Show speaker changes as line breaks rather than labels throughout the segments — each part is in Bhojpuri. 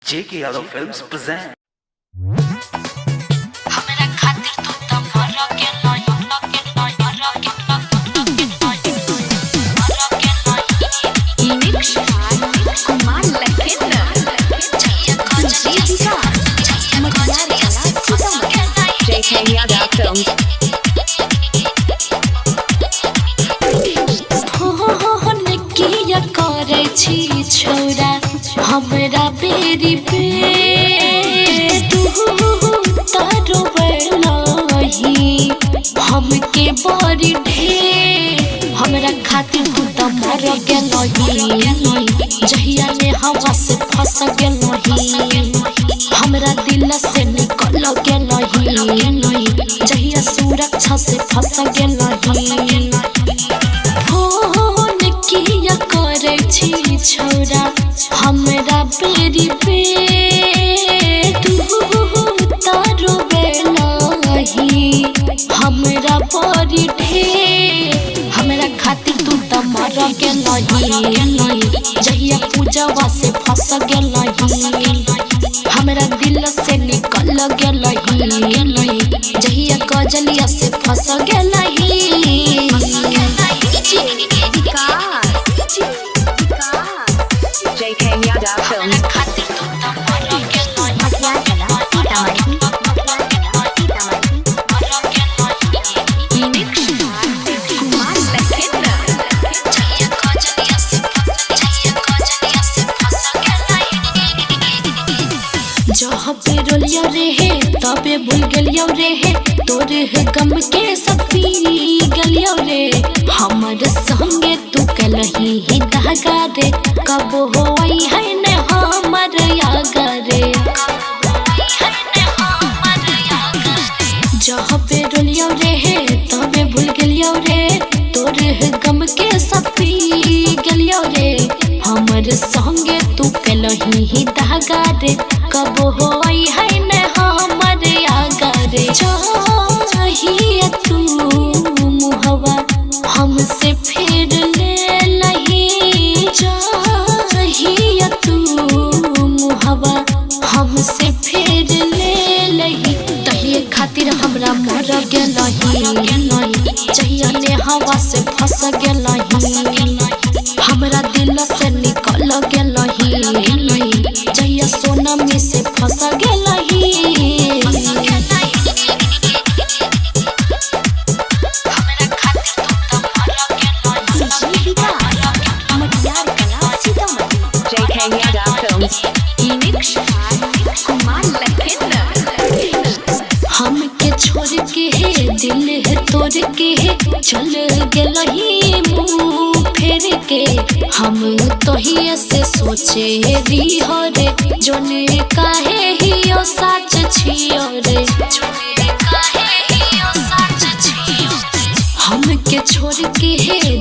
JK Yadav Films present.
हमरा खातिर तू त मर के लय इनिक्स कुमार लखेन जय खजरिया मगरिया से फंस के JK Yadav Films हो नकिया करे छी छोरा हमरा बेरी पे तू तारो बेलही हमके बड़ी ढेर हमरा खातिर तू त मर गेलही जहिया ने हवा से फंस गेलही हमरा दिल से निकल गेलही जहिया सुरक्षा से फंस गेलही किया करे छी छोरा हमरा बेरी पे तू तारो बेलही हमरा बड़ी ढेर हमरा खातिर तू त मर गेलही जहिया पूजवा से फंस गेलही हमरा दिल से निकल गेलही जहिया कजलिया से फंस गेलही
JK Yadav Films
खातिर तू त मर गेलही जहाँ पे रोलिया रे तबे भूल गलियो रे तोरे गम के सब पी गलियो रे हमर संगे तू कलही ही धागा रे कब होई है ने हमर यागा रे जहाँ पे रोलियो रे तबे भूल गलियो रे तोरे गम के सब पी गलियो रे हमर संगे तू कलही ही धागा रे कब होई है ने हमर यागा रे चाहिए तू मुहवा हमसे फिर ले लही चाहिए तू मुहवा हमसे फिर ले लही तहिए खातिर हमरा मर गेलही चाहिए ने हवा से फंस गेलही हमरा दिल से निकल गेलही जहिया सोनमी से फंस गेलही हमरा खातिर तू त मर गेलही
JK Yadav Films
इनिक्स कुमार लखेन हमके छोड़ के दिल है तोड़ के चल गेलही मुँह फेर के हम तो ही से सोचे री हो रे जोने काहे ही ओ सच छियो रे जोने काहे ही ओ सच छियो हमके छोड़ के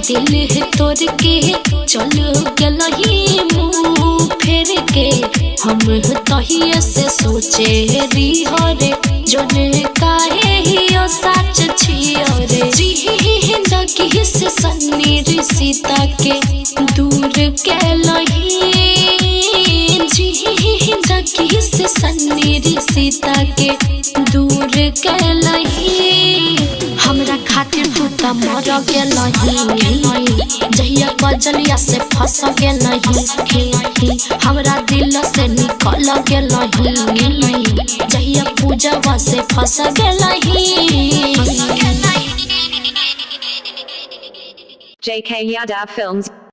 दिल है तोड़ के चल गेलही मुँह फेर के हम तो ही से सोचे री हो रे जोने काहे ही ओ सच छियो रे जिंदगी से सन्नी सीता के दूर केलही जिंदगी से सन्नी सीता के दूर केलही हमरा खातिर तू त मर गेलही जहिया कजलिया से फंस गेलही हमरा दिल से निकल गेलही जहिया पूजवा से फंस गेलही
JK Yadav Films